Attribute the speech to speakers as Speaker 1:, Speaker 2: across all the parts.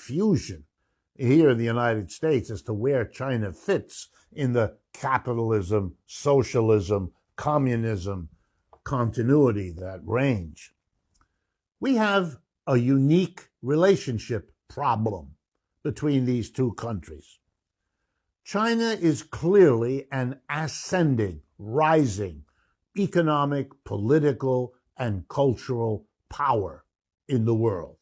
Speaker 1: confusion here in the United States as to where China fits in the capitalism, socialism, communism continuity, that range. We have a unique relationship problem between these two countries. China is clearly an ascending, rising economic, political, and cultural power in the world.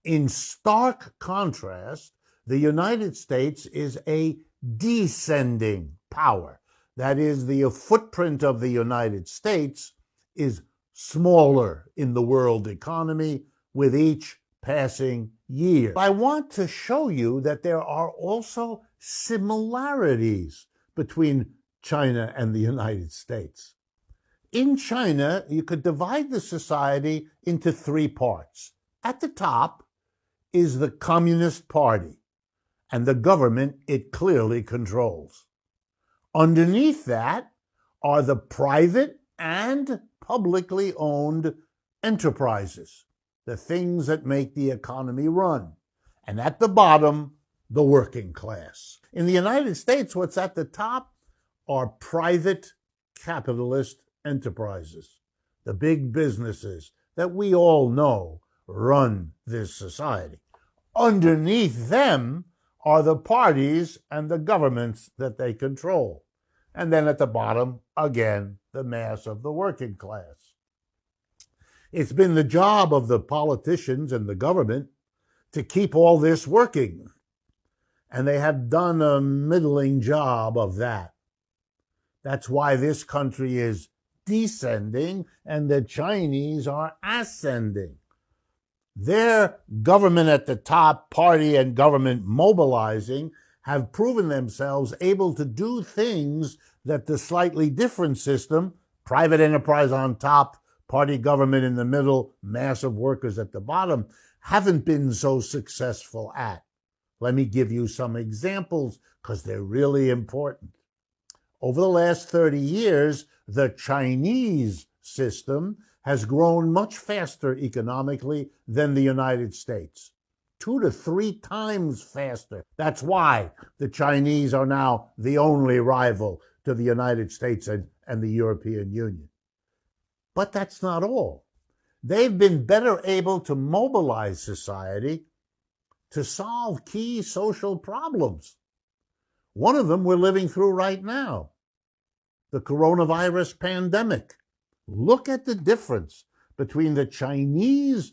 Speaker 1: In stark contrast, the United States is a descending power. That is, the footprint of the United States is smaller in the world economy with each passing year. I want to show you that there are also similarities between China and the United States. In China, you could divide the society into three parts. At the top is the Communist Party and the government it clearly controls. Underneath that are the private and publicly owned enterprises, the things that make the economy run. And at the bottom, the working class. In the United States, what's at the top are private capitalist enterprises, the big businesses that we all know run this society. Underneath them are the parties and the governments that they control. And then at the bottom, again, the mass of the working class. It's been the job of the politicians and the government to keep all this working. And they have done a middling job of that. That's why this country is descending and the Chinese are ascending. Their government at the top, party and government mobilizing, have proven themselves able to do things that the slightly different system, private enterprise on top, party government in the middle, mass of workers at the bottom, haven't been so successful at. Let me give you some examples because they're really important. Over the last 30 years, the Chinese system has grown much faster economically than the United States. 2 to 3 times faster. That's why the Chinese are now the only rival to the United States and the European Union. But that's not all. They've been better able to mobilize society to solve key social problems. One of them we're living through right now, the coronavirus pandemic. Look at the difference between the Chinese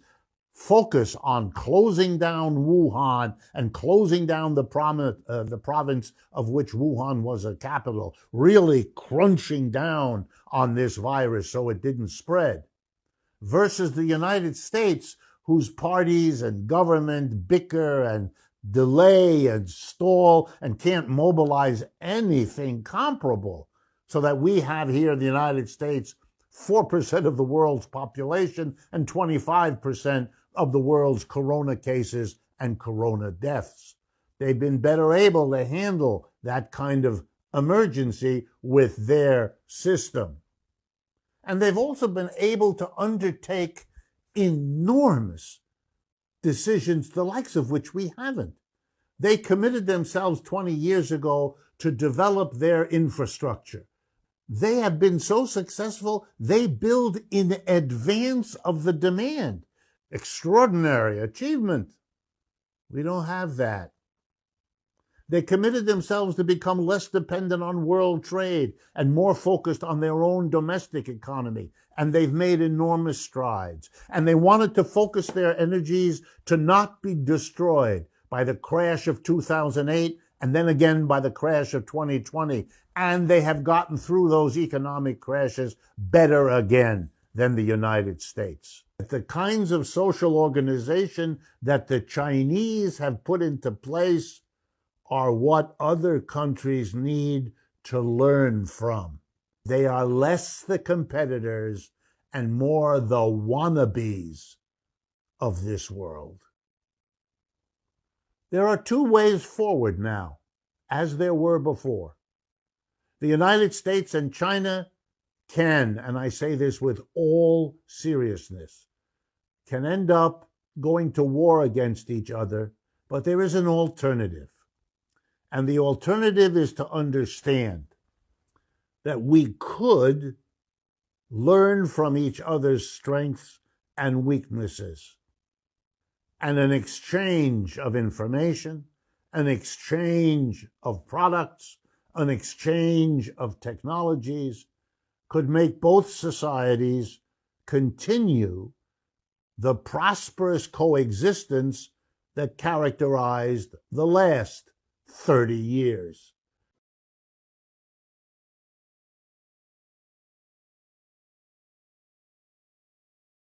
Speaker 1: focus on closing down Wuhan and closing down the province of which Wuhan was a capital, really crunching down on this virus so it didn't spread, versus the United States, whose parties and government bicker and delay and stall and can't mobilize anything comparable, so that we have here in the United States 4% of the world's population and 25% of the world's corona cases and corona deaths. They've been better able to handle that kind of emergency with their system. And they've also been able to undertake enormous decisions, the likes of which we haven't. They committed themselves 20 years ago to develop their infrastructure. They have been so successful, they build in advance of the demand. Extraordinary achievement. We don't have that. They committed themselves to become less dependent on world trade and more focused on their own domestic economy. And they've made enormous strides. And they wanted to focus their energies to not be destroyed by the crash of 2008 and then again by the crash of 2020. And they have gotten through those economic crashes better again than the United States. The kinds of social organization that the Chinese have put into place are what other countries need to learn from. They are less the competitors and more the wannabes of this world. There are 2 ways forward now, as there were before. The United States and China can, and I say this with all seriousness, can end up going to war against each other But there is an alternative. And the alternative is to understand that we could learn from each other's strengths and weaknesses, and an exchange of information, an exchange of products, an exchange of technologies could make both societies continue the prosperous coexistence that characterized the last 30 years.